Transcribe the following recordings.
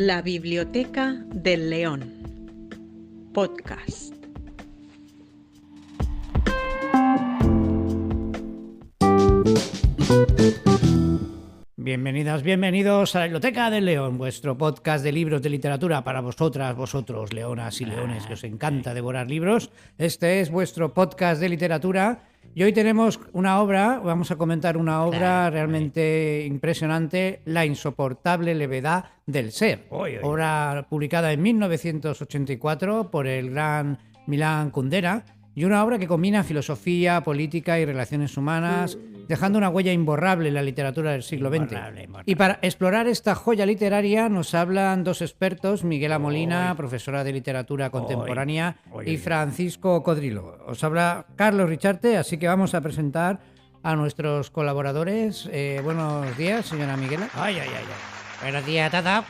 La Biblioteca del León. Podcast. Bienvenidas, bienvenidos a la Biblioteca del León, vuestro podcast de libros de literatura para vosotras, vosotros, leonas y leones, que os encanta devorar libros. Este es vuestro podcast de literatura y hoy tenemos una obra, vamos a comentar una obra realmente impresionante, La insoportable levedad del ser. Obra publicada en 1984 por el gran Milan Kundera. Y una obra que combina filosofía, política y relaciones humanas, dejando una huella imborrable en la literatura del siglo XX. Y para explorar esta joya literaria nos hablan dos expertos, Miguela Molina, profesora de literatura contemporánea, y Francisco Codrilo. Os habla Carlos Richarte, así que vamos a presentar a nuestros colaboradores. Buenos días, señora Miguela. Buenos días a todos.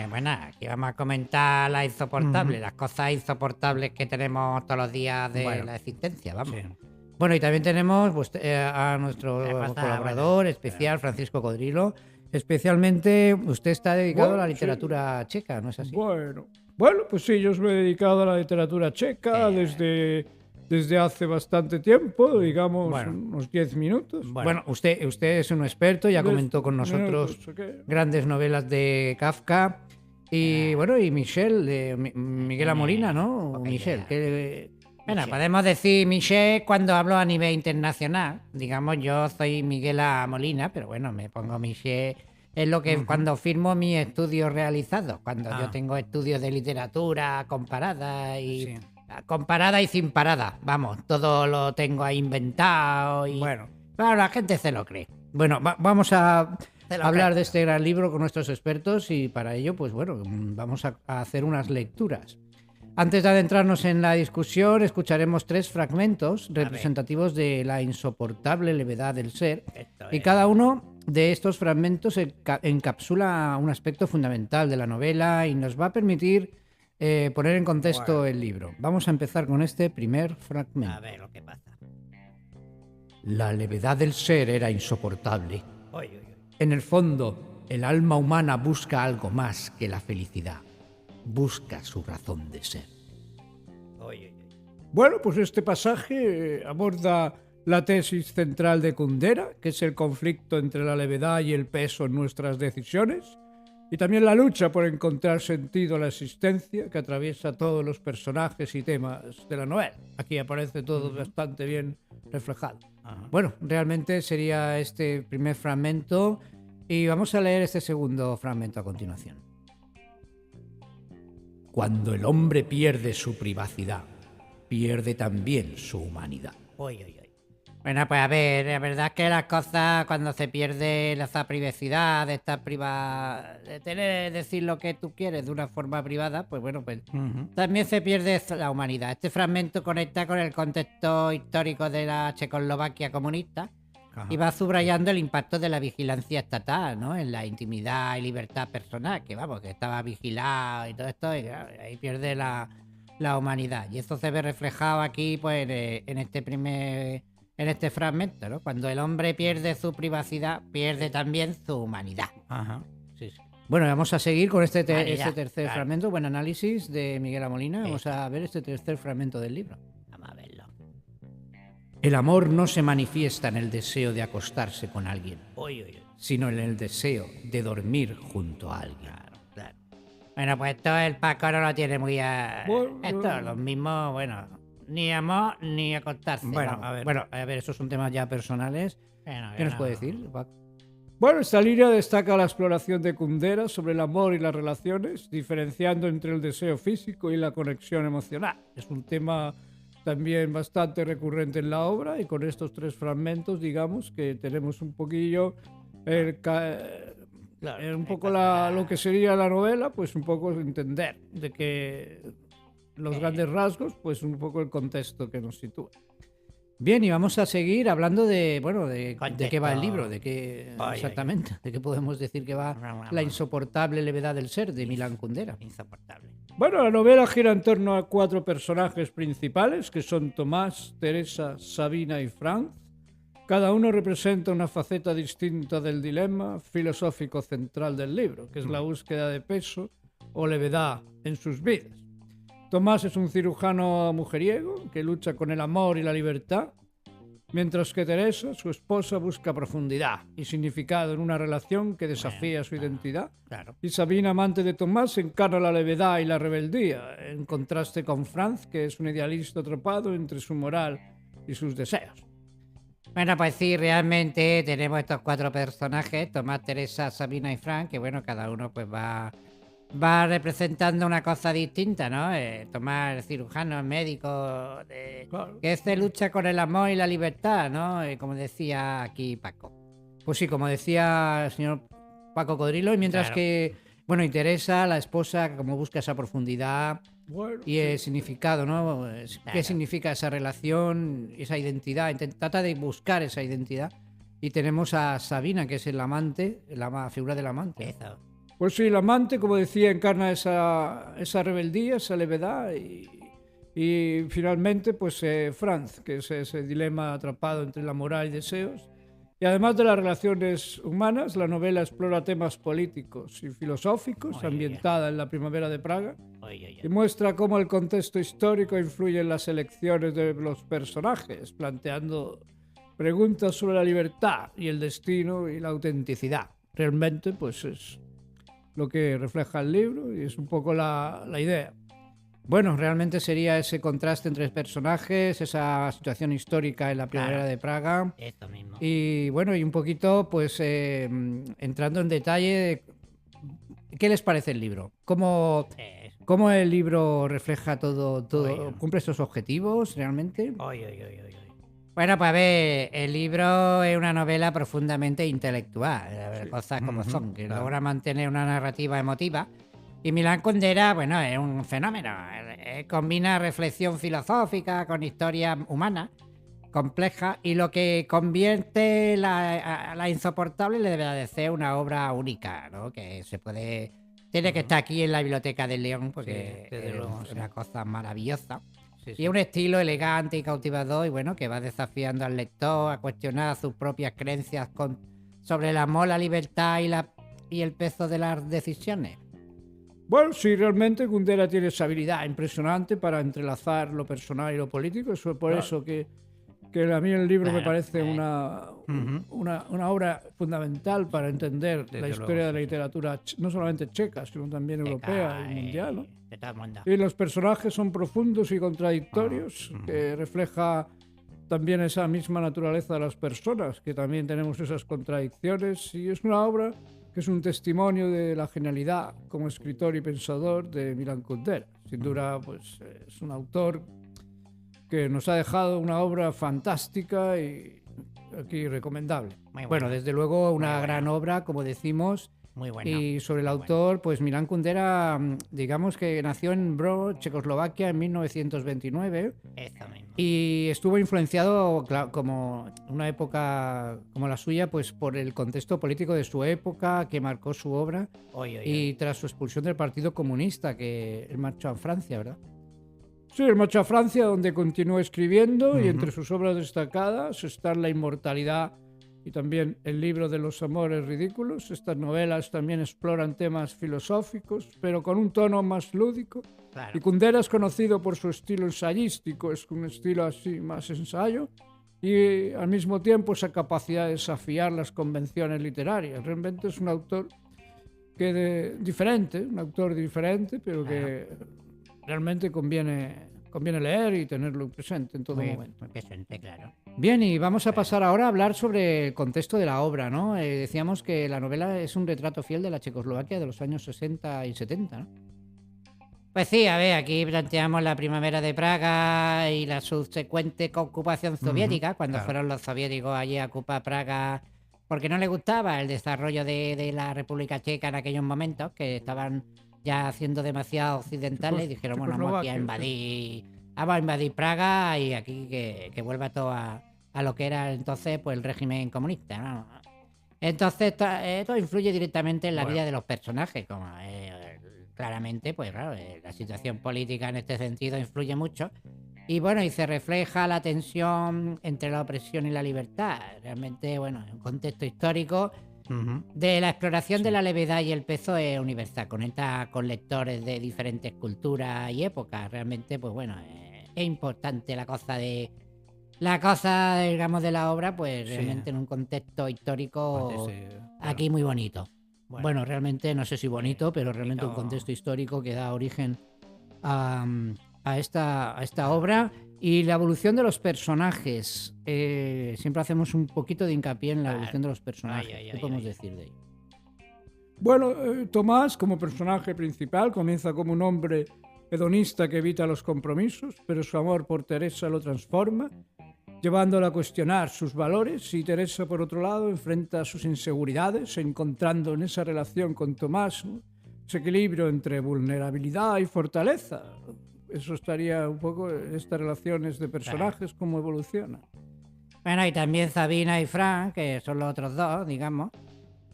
Bueno, aquí vamos a comentar la insoportable, las cosas insoportables que tenemos todos los días de la existencia, vamos. Sí. Bueno, y también tenemos a nuestro colaborador especial, Francisco Codrilo. Especialmente, usted está dedicado a la literatura checa, ¿no es así? Bueno, pues sí, yo me he dedicado a la literatura checa desde hace bastante tiempo, digamos, unos 10 minutos. Bueno, usted es un experto, ya comentó con nosotros grandes novelas de Kafka. Y bueno, y Miguela Molina, ¿no? Michel, Bueno, podemos decir Michel cuando hablo a nivel internacional. Digamos, yo soy Miguela Molina, pero bueno, me pongo Michel. Es lo que cuando firmo mis estudios realizados, cuando yo tengo estudios de literatura comparada y... Sí. Comparada y sin parada, vamos, todo lo tengo ahí inventado y... Bueno. Claro, la gente se lo cree. Bueno, vamos a hablar de este gran libro con nuestros expertos y para ello, pues bueno, vamos a hacer unas lecturas. Antes de adentrarnos en la discusión, escucharemos 3 fragmentos representativos de la insoportable levedad del ser y cada uno de estos fragmentos encapsula un aspecto fundamental de la novela y nos va a permitir poner en contexto el libro. Vamos a empezar con este primer fragmento. A ver lo que pasa. La levedad del ser era insoportable. En el fondo, el alma humana busca algo más que la felicidad. Busca su razón de ser. Bueno, pues este pasaje aborda la tesis central de Kundera, que es el conflicto entre la levedad y el peso en nuestras decisiones, y también la lucha por encontrar sentido a la existencia que atraviesa todos los personajes y temas de la novela. Aquí aparece todo bastante bien reflejado. Bueno, realmente sería este primer fragmento y vamos a leer este segundo fragmento a continuación. Cuando el hombre pierde su privacidad, pierde también su humanidad. Bueno, pues a ver, la verdad es que las cosas cuando se pierde esa privacidad, de estar de tener, decir lo que tú quieres de una forma privada, pues bueno, pues también se pierde la humanidad. Este fragmento conecta con el contexto histórico de la Checoslovaquia comunista y va subrayando el impacto de la vigilancia estatal, ¿no? En la intimidad y libertad personal, que vamos, que estaba vigilado y todo esto, y claro, ahí pierde la humanidad. Y eso se ve reflejado aquí, pues, en este fragmento, ¿no? Cuando el hombre pierde su privacidad, pierde también su humanidad. Sí. Bueno, vamos a seguir con este tercer fragmento. Buen análisis de Miguela Molina. Vamos a ver este tercer fragmento del libro. Vamos a verlo. El amor no se manifiesta en el deseo de acostarse con alguien, sino en el deseo de dormir junto a alguien. Claro. Bueno, pues esto el Paco no lo tiene muy... Esto es lo mismo, bueno... Ni amor ni acostarse. Bueno, a ver, esos son temas ya personales. ¿Qué nos puede decir, Paco? Bueno, esta línea destaca la exploración de Kundera sobre el amor y las relaciones, diferenciando entre el deseo físico y la conexión emocional. Es un tema también bastante recurrente en la obra y con estos 3 fragmentos, digamos, que tenemos un poquillo un poco lo que sería la novela, pues un poco entender de que los grandes rasgos, pues un poco el contexto que nos sitúa. Bien, y vamos a seguir hablando de qué va el libro, de qué exactamente, de qué podemos decir que va La insoportable levedad del ser, de Milan Kundera. Insoportable. Bueno, la novela gira en torno a 4 personajes principales, que son Tomás, Teresa, Sabina y Franz. Cada uno representa una faceta distinta del dilema filosófico central del libro, que es la búsqueda de peso o levedad en sus vidas. Tomás es un cirujano mujeriego que lucha con el amor y la libertad, mientras que Teresa, su esposa, busca profundidad y significado en una relación que desafía su identidad. Claro. Y Sabina, amante de Tomás, encarna la levedad y la rebeldía, en contraste con Franz, que es un idealista atrapado entre su moral y sus deseos. Bueno, pues sí, realmente tenemos estos 4 personajes, Tomás, Teresa, Sabina y Frank, que bueno, cada uno pues va representando una cosa distinta, ¿no? Tomás, el cirujano, el médico, Claro. que este lucha con el amor y la libertad, ¿no? Como decía aquí Paco. Pues sí, como decía el señor Paco Codrilo, y mientras Claro. que, bueno, y Teresa, la esposa, como busca esa profundidad Bueno, y el significado, ¿no? ¿Qué Claro. significa esa relación, esa identidad? Trata de buscar esa identidad. Y tenemos a Sabina, que es el amante, la figura del amante. Eso. pues sí, el amante, como decía, encarna esa rebeldía, esa levedad y finalmente, pues Franz, que es ese dilema atrapado entre la moral y deseos. Y además de las relaciones humanas, la novela explora temas políticos y filosóficos, Oye, ambientada en la primavera de Praga, Oye. y muestra cómo el contexto histórico influye en las elecciones de los personajes, planteando preguntas sobre la libertad y el destino y la autenticidad. Realmente, pues es lo que refleja el libro y es un poco la idea. Bueno, realmente sería ese contraste entre personajes, esa situación histórica en la primavera Claro. de Praga. Eso mismo. Y bueno, y un poquito, pues, entrando en detalle, ¿qué les parece el libro? ¿Cómo el libro refleja todo, Oye. cumple estos objetivos realmente? Oye. Bueno, pues a ver, el libro es una novela profundamente intelectual, a ver, cosas como son, que logra mantener una narrativa emotiva. Y Milán Kundera, bueno, es un fenómeno. Combina reflexión filosófica con historia humana compleja y lo que convierte la insoportable le debe de ser una obra única, ¿no? Que se puede... Tiene que estar aquí en la Biblioteca del León porque Sí, desde luego, es una cosa maravillosa. Sí, Y es un estilo elegante y cautivador y bueno, que va desafiando al lector a cuestionar sus propias creencias sobre el amor, la libertad y el peso de las decisiones. Bueno, sí, realmente Kundera tiene esa habilidad impresionante para entrelazar lo personal y lo político. Eso es por eso que a mí el libro me parece una obra fundamental para entender la historia de la literatura, no solamente checa, sino también europea y mundial, ¿no? De todo el mundo. Y los personajes son profundos y contradictorios, que refleja también esa misma naturaleza de las personas, que también tenemos esas contradicciones. Y es una obra que es un testimonio de la genialidad como escritor y pensador de Milán Kundera. Sin duda, pues es un autor que nos ha dejado una obra fantástica y aquí recomendable. Muy Bueno, desde luego una gran obra, como decimos. Muy bueno. Y sobre el autor, pues Milán Kundera, digamos que nació en Brno, Checoslovaquia, en 1929 Eso mismo. y estuvo influenciado, como una época como la suya, pues por el contexto político de su época que marcó su obra y tras su expulsión del Partido Comunista, que él marchó a Francia, ¿verdad? Sí, el marchó a Francia, donde continuó escribiendo y entre sus obras destacadas están La inmortalidad y también El libro de los amores ridículos. Estas novelas también exploran temas filosóficos, pero con un tono más lúdico. Claro. Y Kundera es conocido por su estilo ensayístico, es un estilo así más ensayo y al mismo tiempo esa capacidad de desafiar las convenciones literarias. Realmente es un autor diferente, pero que realmente conviene leer y tenerlo presente en todo momento. Muy presente, claro. Bien, y vamos a pasar ahora a hablar sobre el contexto de la obra, ¿no? Decíamos que la novela es un retrato fiel de la Checoslovaquia de los años 60 y 70, ¿no? Pues sí, a ver, aquí planteamos la primavera de Praga y la subsecuente ocupación soviética, cuando fueron los soviéticos allí a ocupar Praga, porque no les gustaba el desarrollo de la República Checa en aquellos momentos, que estaban ya siendo demasiado occidentales, y dijeron, bueno, vamos aquí a invadir Praga y aquí que vuelva todo a lo que era entonces pues el régimen comunista, ¿no? Entonces esto influye directamente en la vida de los personajes, como claramente, pues claro, la situación política en este sentido influye mucho. Y bueno, y se refleja la tensión entre la opresión y la libertad. Realmente, bueno, en un contexto histórico De la exploración de la levedad y el peso es universal, conecta con lectores de diferentes culturas y épocas. Realmente, pues bueno, es importante digamos, de la obra, pues realmente en un contexto histórico aquí muy bonito. Bueno, realmente no sé si bonito, pero realmente un contexto histórico que da origen a esta obra. Y la evolución de los personajes. Siempre hacemos un poquito de hincapié en la evolución de los personajes. ¿Qué podemos decir de ello? Bueno, Tomás, como personaje principal, comienza como un hombre hedonista que evita los compromisos, pero su amor por Teresa lo transforma, llevándola a cuestionar sus valores, y Teresa, por otro lado, enfrenta sus inseguridades, encontrando en esa relación con Tomás, ¿no?, ese equilibrio entre vulnerabilidad y fortaleza. Eso estaría un poco en estas relaciones de personajes, cómo evolucionan. Bueno, y también Sabina y Frank, que son los otros dos, digamos,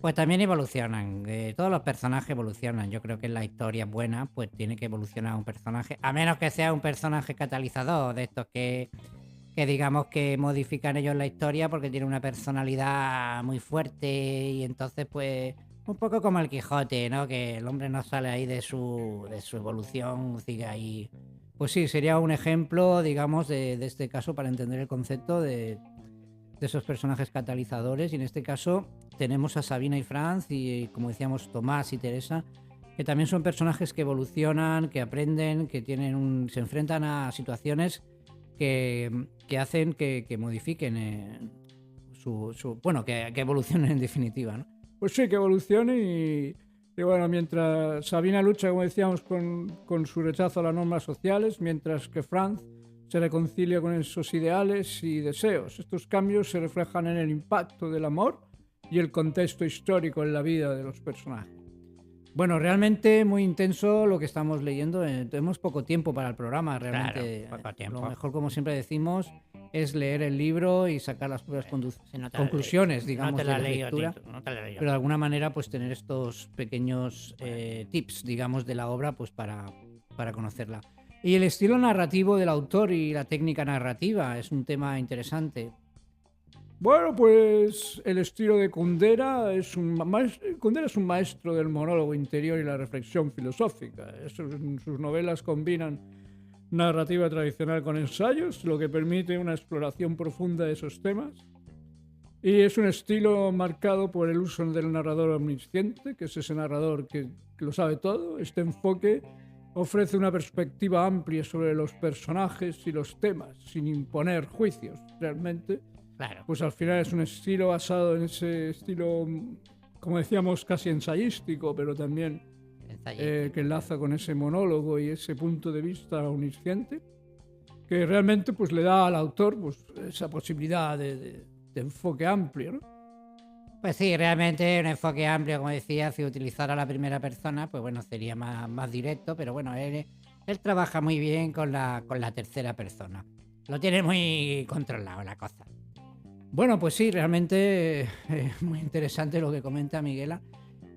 pues también evolucionan. Todos los personajes evolucionan. Yo creo que en las historias buenas, pues tiene que evolucionar un personaje, a menos que sea un personaje catalizador, de estos que digamos que modifican ellos la historia porque tiene una personalidad muy fuerte, y entonces pues un poco como el Quijote, ¿no? Que el hombre no sale ahí de su evolución, sigue ahí. Pues sí, sería un ejemplo, digamos, de este caso para entender el concepto de esos personajes catalizadores. Y en este caso tenemos a Sabina y Franz y, como decíamos, Tomás y Teresa, que también son personajes que evolucionan, que aprenden, que se enfrentan a situaciones que hacen que modifiquen bueno, que evolucionen en definitiva, ¿no? Pues sí, que evolucione y bueno, mientras Sabina lucha, como decíamos, con su rechazo a las normas sociales, mientras que Franz se reconcilia con esos ideales y deseos. Estos cambios se reflejan en el impacto del amor y el contexto histórico en la vida de los personajes. Bueno, realmente muy intenso lo que estamos leyendo. Tenemos poco tiempo para el programa, realmente. Claro, poco tiempo. Lo mejor, como siempre decimos, es leer el libro y sacar las propias conclusiones, digamos, de la lectura. Pero de alguna manera, pues tener estos pequeños tips, digamos, de la obra, pues para conocerla. Y el estilo narrativo del autor y la técnica narrativa es un tema interesante. Bueno, pues el estilo de Kundera Kundera es un maestro del monólogo interior y la reflexión filosófica. Sus novelas combinan narrativa tradicional con ensayos, lo que permite una exploración profunda de esos temas. Y es un estilo marcado por el uso del narrador omnisciente, que es ese narrador que lo sabe todo. Este enfoque ofrece una perspectiva amplia sobre los personajes y los temas, sin imponer juicios, realmente. Claro. Pues al final es un estilo basado en ese estilo, como decíamos, casi ensayístico, pero también que enlaza con ese monólogo y ese punto de vista omnisciente, que realmente pues le da al autor pues esa posibilidad de enfoque amplio, ¿no? Pues sí, realmente un enfoque amplio, como decía, si utilizara la primera persona, pues bueno, sería más directo, pero bueno, él trabaja muy bien con la tercera persona. Lo tiene muy controlado la cosa. Bueno, pues sí, realmente es muy interesante lo que comenta Miguela.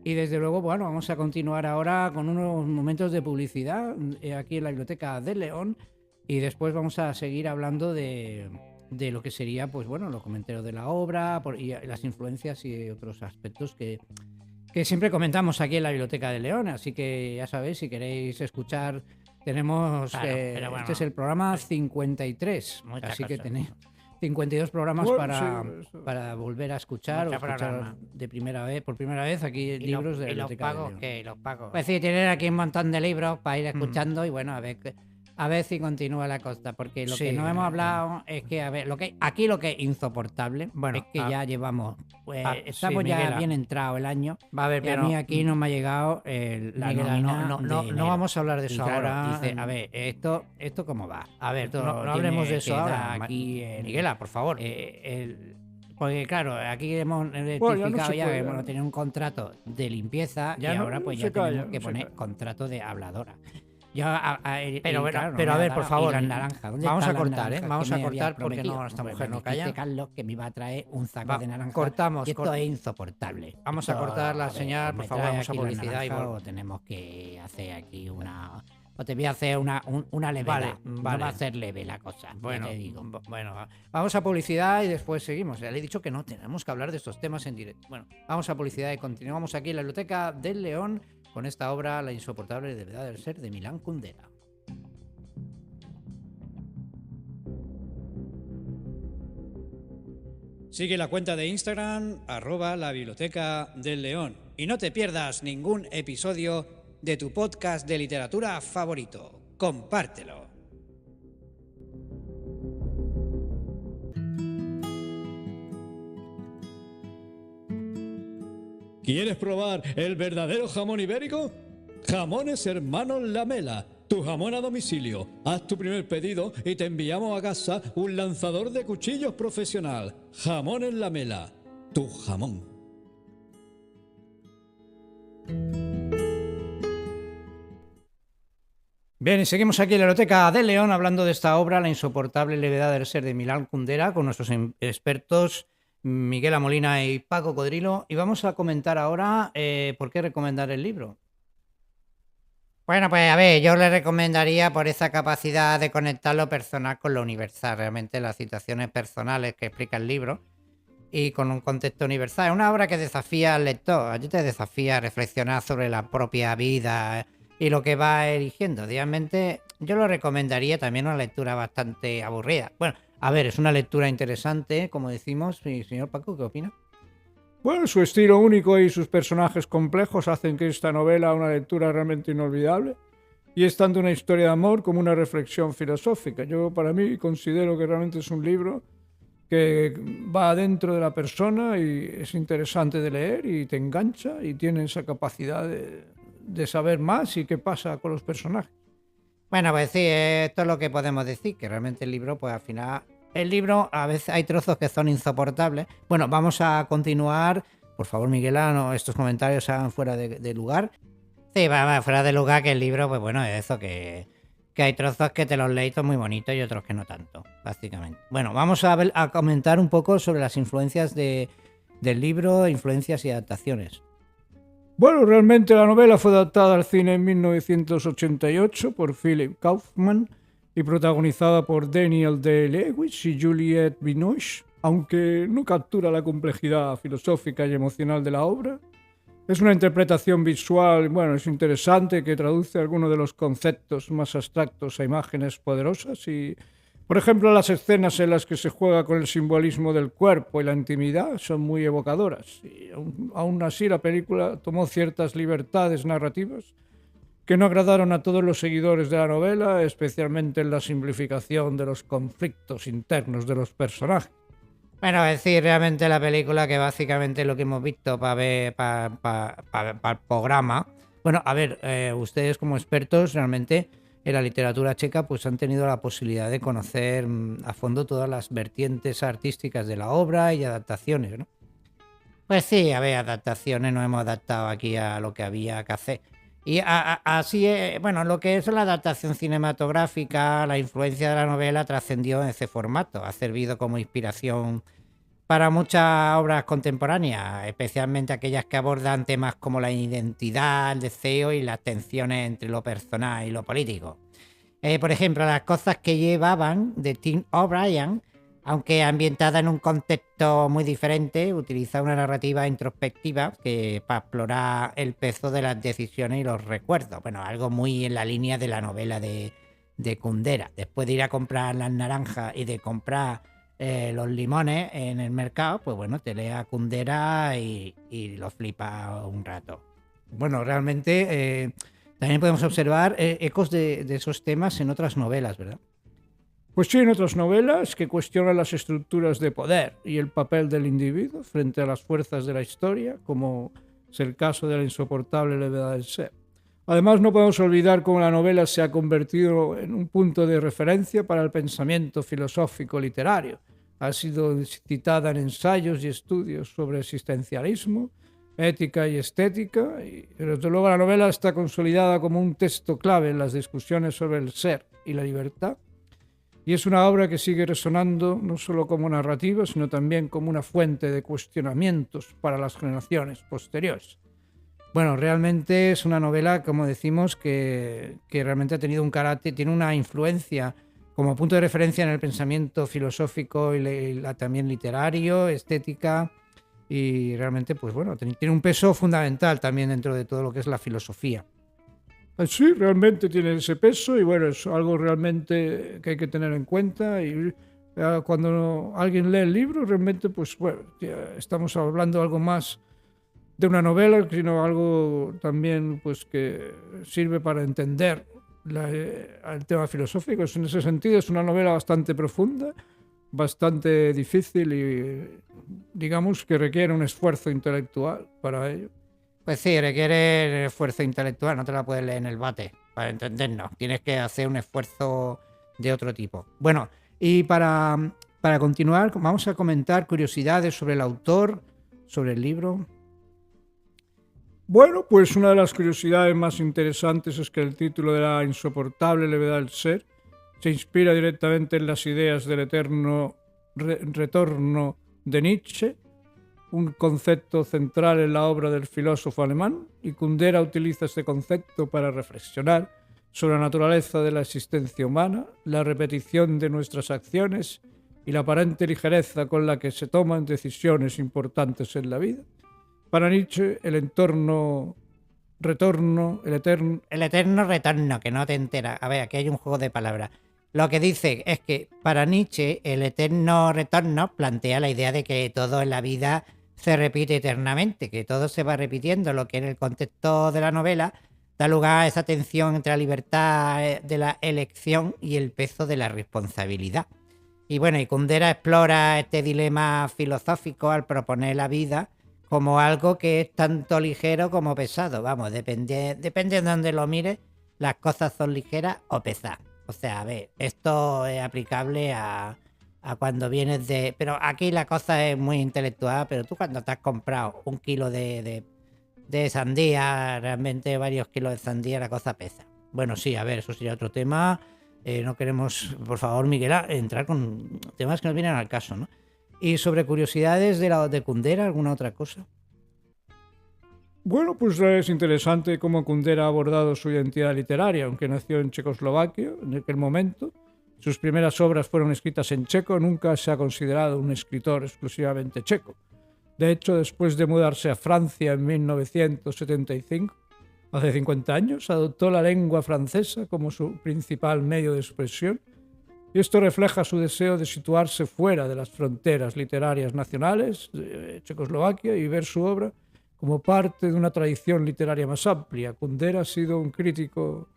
Y desde luego, bueno, vamos a continuar ahora con unos momentos de publicidad aquí en la Biblioteca del León, y después vamos a seguir hablando de lo que sería, pues bueno, los comentarios de la obra y las influencias y otros aspectos que siempre comentamos aquí en la Biblioteca del León. Así que ya sabéis, si queréis escuchar, tenemos, bueno, este es el programa 53, así que tenéis 52 programas para volver a escuchar de por primera vez aquí libros de la Biblioteca del León. Los pagos. Pues sí, tener aquí un montón de libros para ir escuchando y bueno, a ver si continúa la cosa, porque lo que no hemos hablado es que, a ver, lo que es insoportable, bueno, es que ya llevamos, pues estamos ya bien entrado el año, va a ver, pero a mí aquí no me ha llegado la nómina no vamos a hablar de eso ahora. Dice, a ver, esto cómo va. A ver, no hablemos de eso ahora. Aquí, Miguela, por favor. Porque claro, aquí hemos identificado ya que hemos tenido un contrato de limpieza y ahora pues ya tenemos que poner contrato de habladora. Pero a ver, por favor, vamos a cortar, vamos a cortar porque esta mujer no calla. Carlos que me iba a traer un saco de naranja. Cortamos. Y esto es insoportable. Vamos a cortar la señal, por favor, vamos a publicidad y tenemos que hacer aquí o te voy a hacer una levedad. Vale. No va a ser leve la cosa, Bueno, ya te digo. bueno, vamos a publicidad y después seguimos. Ya le he dicho que no tenemos que hablar de estos temas en directo. Bueno, vamos a publicidad y continuamos aquí en la Biblioteca del León con esta obra, La insoportable levedad del ser, de Milán Kundera. Sigue la cuenta de Instagram, @la Biblioteca del León. Y no te pierdas ningún episodio de tu podcast de literatura favorito. Compártelo. ¿Quieres probar el verdadero jamón ibérico? Jamones Hermanos Lamela, tu jamón a domicilio. Haz tu primer pedido y te enviamos a casa un lanzador de cuchillos profesional. Jamones Lamela, tu jamón. Bien, y seguimos aquí en la Biblioteca del León hablando de esta obra, La insoportable levedad del ser, de Milán Kundera, con nuestros expertos Miguel Amolina y Paco Codrilo. Y vamos a comentar ahora por qué recomendar el libro. Bueno, pues a ver, yo le recomendaría por esa capacidad de conectar lo personal con lo universal, realmente las situaciones personales que explica el libro y con un contexto universal. Es una obra que desafía al lector, allí te desafía a reflexionar sobre la propia vida y lo que va eligiendo. Realmente yo lo recomendaría también una lectura bastante aburrida. Bueno, a ver, es una lectura interesante, como decimos. Y señor Paco, ¿qué opina? Bueno, su estilo único y sus personajes complejos hacen que esta novela una lectura realmente inolvidable. Y es tanto una historia de amor como una reflexión filosófica. Yo, para mí, considero que realmente es un libro que va dentro de la persona y es interesante de leer y te engancha y tiene esa capacidad de saber más y qué pasa con los personajes. Bueno, pues sí, esto es lo que podemos decir, que realmente el libro, pues al final... El libro, a veces hay trozos que son insoportables. Bueno, vamos a continuar. Por favor, Miguelano, estos comentarios se hagan fuera de lugar. Sí, va fuera de lugar, que el libro, pues bueno, es eso, que hay trozos que te los lees muy bonitos y otros que no tanto, básicamente. Bueno, vamos a comentar un poco sobre las influencias del libro, influencias y adaptaciones. Bueno, realmente la novela fue adaptada al cine en 1988 por Philip Kaufman y protagonizada por Daniel Day-Lewis y Juliette Binoche, aunque no captura la complejidad filosófica y emocional de la obra. Es una interpretación visual, bueno, es interesante, que traduce algunos de los conceptos más abstractos a imágenes poderosas y, por ejemplo, las escenas en las que se juega con el simbolismo del cuerpo y la intimidad son muy evocadoras. Y aún así, la película tomó ciertas libertades narrativas que no agradaron a todos los seguidores de la novela, especialmente en la simplificación de los conflictos internos de los personajes. Bueno, es decir, realmente la película, que básicamente es lo que hemos visto para ver para el programa. Bueno, a ver, ustedes como expertos realmente en la literatura checa pues han tenido la posibilidad de conocer a fondo todas las vertientes artísticas de la obra y adaptaciones, ¿no? Pues sí, a ver, adaptaciones nos hemos adaptado aquí a lo que había que hacer. Y así, bueno, lo que es la adaptación cinematográfica, la influencia de la novela trascendió en ese formato. Ha servido como inspiración para muchas obras contemporáneas, especialmente aquellas que abordan temas como la identidad, el deseo y las tensiones entre lo personal y lo político. Por ejemplo, Las cosas que llevaban, de Tim O'Brien, aunque ambientada en un contexto muy diferente, utiliza una narrativa introspectiva para explorar el peso de las decisiones y los recuerdos. Bueno, algo muy en la línea de la novela de Kundera. Después de ir a comprar las naranjas y de comprar los limones en el mercado, pues bueno, te lees a Kundera y lo flipas un rato. Bueno, realmente también podemos observar ecos de esos temas en otras novelas, ¿verdad? Pues sí, en otras novelas que cuestionan las estructuras de poder y el papel del individuo frente a las fuerzas de la historia, como es el caso de La insoportable levedad del ser. Además, no podemos olvidar cómo la novela se ha convertido en un punto de referencia para el pensamiento filosófico literario. Ha sido citada en ensayos y estudios sobre existencialismo, ética y estética, y desde luego la novela está consolidada como un texto clave en las discusiones sobre el ser y la libertad. Y es una obra que sigue resonando no solo como narrativa, sino también como una fuente de cuestionamientos para las generaciones posteriores. Bueno, realmente es una novela, como decimos, que realmente ha tenido un carácter, tiene una influencia como punto de referencia en el pensamiento filosófico y también literario, estética, y realmente, pues bueno, tiene un peso fundamental también dentro de todo lo que es la filosofía. Sí, realmente tiene ese peso y bueno, es algo realmente que hay que tener en cuenta y cuando alguien lee el libro, realmente, pues bueno, ya estamos hablando de algo más de una novela, sino algo también pues que sirve para entender el tema filosófico. En ese sentido es una novela bastante profunda, bastante difícil y digamos que requiere un esfuerzo intelectual para ello. Pues sí, requiere esfuerzo intelectual, no te la puedes leer en el bate, para entendernos. Tienes que hacer un esfuerzo de otro tipo. Bueno, y para continuar, vamos a comentar curiosidades sobre el autor, sobre el libro. Bueno, pues una de las curiosidades más interesantes es que el título de La insoportable levedad del ser se inspira directamente en las ideas del eterno retorno de Nietzsche, un concepto central en la obra del filósofo alemán, y Kundera utiliza este concepto para reflexionar sobre la naturaleza de la existencia humana, la repetición de nuestras acciones y la aparente ligereza con la que se toman decisiones importantes en la vida. Para Nietzsche, el eterno retorno, El eterno retorno, que no te enteras. A ver, aquí hay un juego de palabras. Lo que dice es que para Nietzsche el eterno retorno plantea la idea de que todo en la vida se repite eternamente, que todo se va repitiendo, lo que en el contexto de la novela da lugar a esa tensión entre la libertad de la elección y el peso de la responsabilidad. Y bueno, y Kundera explora este dilema filosófico al proponer la vida como algo que es tanto ligero como pesado. Vamos, depende de dónde lo mires, las cosas son ligeras o pesadas. O sea, a ver, esto es aplicable a cuando vienes de... Pero aquí la cosa es muy intelectual, pero tú cuando te has comprado un kilo de sandía, realmente varios kilos de sandía, la cosa pesa. Bueno, sí, a ver, eso sería otro tema. No queremos, por favor, Miguel, entrar con temas que nos vienen al caso, ¿no? Y sobre curiosidades de Kundera, ¿alguna otra cosa? Bueno, pues es interesante cómo Kundera ha abordado su identidad literaria, aunque nació en Checoslovaquia en aquel momento. Sus primeras obras fueron escritas en checo, nunca se ha considerado un escritor exclusivamente checo. De hecho, después de mudarse a Francia en 1975, hace 50 años, adoptó la lengua francesa como su principal medio de expresión. Y esto refleja su deseo de situarse fuera de las fronteras literarias nacionales de Checoslovaquia y ver su obra como parte de una tradición literaria más amplia. Kundera ha sido un crítico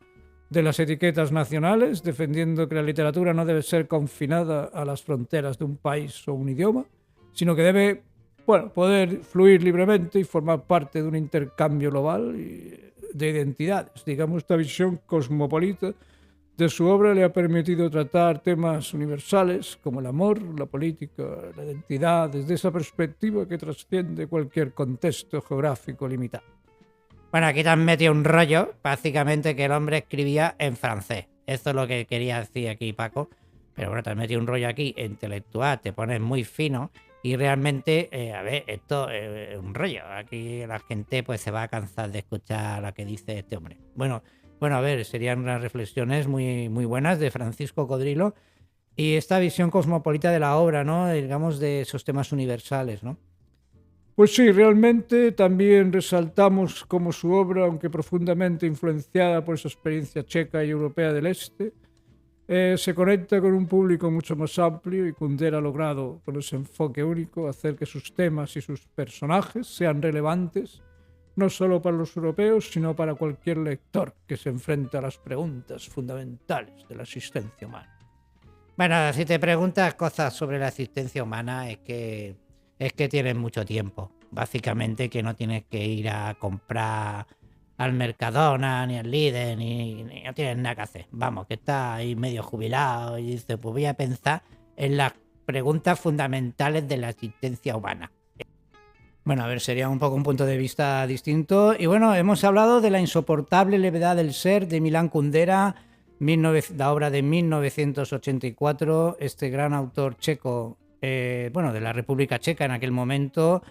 de las etiquetas nacionales, defendiendo que la literatura no debe ser confinada a las fronteras de un país o un idioma, sino que debe poder fluir libremente y formar parte de un intercambio global de identidades. Digamos, esta visión cosmopolita de su obra le ha permitido tratar temas universales como el amor, la política, la identidad, desde esa perspectiva que trasciende cualquier contexto geográfico limitado. Bueno, aquí te has metido un rollo, básicamente que el hombre escribía en francés. Eso es lo que quería decir aquí, Paco. Pero bueno, te has metido un rollo aquí intelectual, te pones muy fino y realmente, a ver, esto es un rollo. Aquí la gente pues se va a cansar de escuchar lo que dice este hombre. Bueno, a ver, serían unas reflexiones muy, muy buenas de Francisco Codrilo y esta visión cosmopolita de la obra, ¿no? Digamos, de esos temas universales, ¿no? Pues sí, realmente también resaltamos cómo su obra, aunque profundamente influenciada por esa experiencia checa y europea del Este, se conecta con un público mucho más amplio, y Kundera ha logrado, con ese enfoque único, hacer que sus temas y sus personajes sean relevantes no solo para los europeos, sino para cualquier lector que se enfrente a las preguntas fundamentales de la existencia humana. Bueno, si te preguntas cosas sobre la existencia humana es que tienes mucho tiempo. Básicamente que no tienes que ir a comprar al Mercadona, ni al Lidl, ni no tienes nada que hacer. Vamos, que estás ahí medio jubilado y dices, pues voy a pensar en las preguntas fundamentales de la existencia humana. Bueno, a ver, sería un poco un punto de vista distinto. Y bueno, hemos hablado de La insoportable levedad del ser de Milan Kundera, la obra de 1984, este gran autor checo, de la República Checa en aquel momento,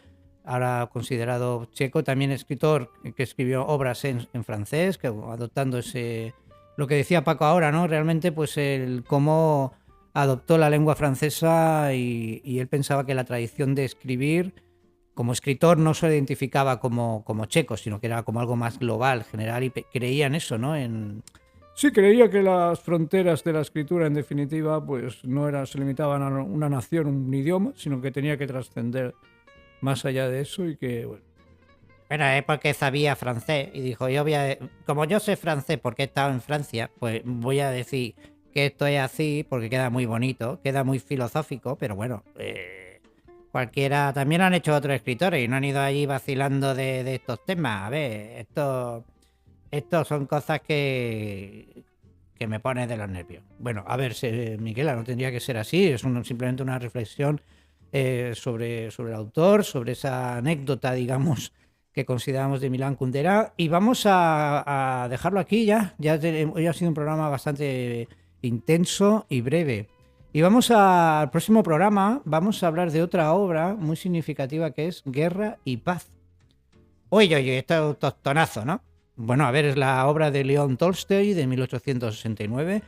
ahora considerado checo, también escritor que escribió obras en francés, que adoptando lo que decía Paco ahora, ¿no? Realmente, pues el cómo adoptó la lengua francesa y él pensaba que la tradición de escribir como escritor no se identificaba como checo, sino que era como algo más global, general, y creía en eso, ¿no? Sí, creía que las fronteras de la escritura, en definitiva, pues no se limitaban a una nación, un idioma, sino que tenía que trascender más allá de eso y que, bueno. Bueno, es porque sabía francés y dijo, como yo sé francés porque he estado en Francia, pues voy a decir que esto es así porque queda muy bonito, queda muy filosófico, pero bueno, cualquiera, también han hecho otros escritores y no han ido allí vacilando de estos temas. A ver, estos son cosas que me ponen de los nervios. Bueno, a ver, Miquela, no tendría que ser así, es simplemente una reflexión sobre el autor, sobre esa anécdota, digamos, que consideramos de Milán Kundera, y vamos a dejarlo aquí ya. Hoy ha sido un programa bastante intenso y breve. Y al próximo programa, vamos a hablar de otra obra muy significativa que es Guerra y Paz. Oye, esto es un tostonazo, ¿no? Bueno, a ver, es la obra de León Tolstoy de 1869.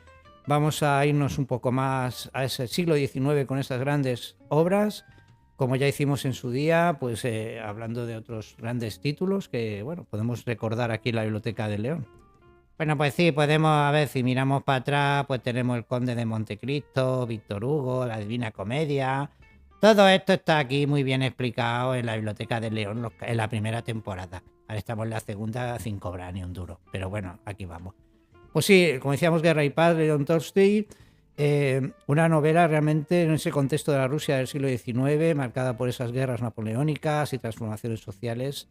Vamos a irnos un poco más a ese siglo XIX con estas grandes obras, como ya hicimos en su día, pues hablando de otros grandes títulos que, bueno, podemos recordar aquí en la Biblioteca de León. Bueno, pues sí, podemos, a ver, si miramos para atrás, pues tenemos El Conde de Montecristo, Víctor Hugo, La Divina Comedia. Todo esto está aquí muy bien explicado en la Biblioteca de León en la primera temporada. Ahora estamos en la segunda sin cobrar ni un duro, pero bueno, aquí vamos. Pues sí, como decíamos, Guerra y Paz de León Tolstoy, una novela realmente en ese contexto de la Rusia del siglo XIX, marcada por esas guerras napoleónicas y transformaciones sociales.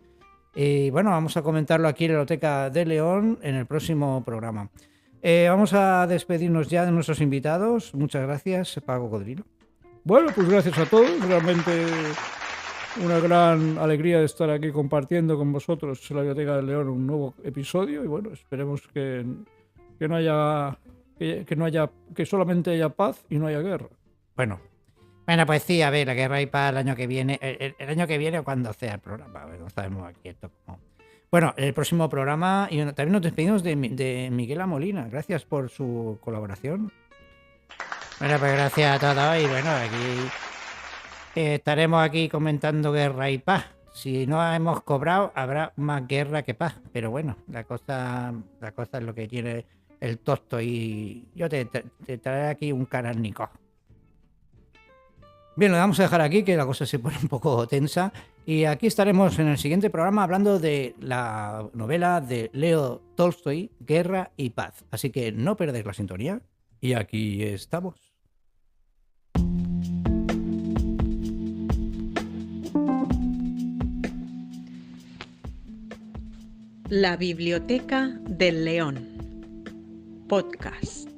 Y bueno, vamos a comentarlo aquí en la Biblioteca de León en el próximo programa. Vamos a despedirnos ya de nuestros invitados. Muchas gracias, Paco Codrilo. Bueno, pues gracias a todos. Realmente una gran alegría de estar aquí compartiendo con vosotros en la Biblioteca de León un nuevo episodio y bueno, esperemos que solamente haya paz y no haya guerra. Bueno, pues sí, a ver, la Guerra y Paz el año que viene, el año que viene o cuando sea el programa, a ver, no sabemos aquí esto cómo. Bueno, el próximo programa, y también nos despedimos de Miquela Molina. Gracias por su colaboración. Bueno, pues gracias a todos y bueno, aquí estaremos aquí comentando Guerra y Paz. Si no hemos cobrado, habrá más guerra que paz, pero bueno, la cosa es lo que tiene el tosto y yo te traeré aquí un Kalashnikov. Bien, lo vamos a dejar aquí, que la cosa se pone un poco tensa. Y aquí estaremos en el siguiente programa hablando de la novela de Leo Tolstoy, Guerra y Paz. Así que no perdéis la sintonía. Y aquí estamos. La Biblioteca del León. Podcast.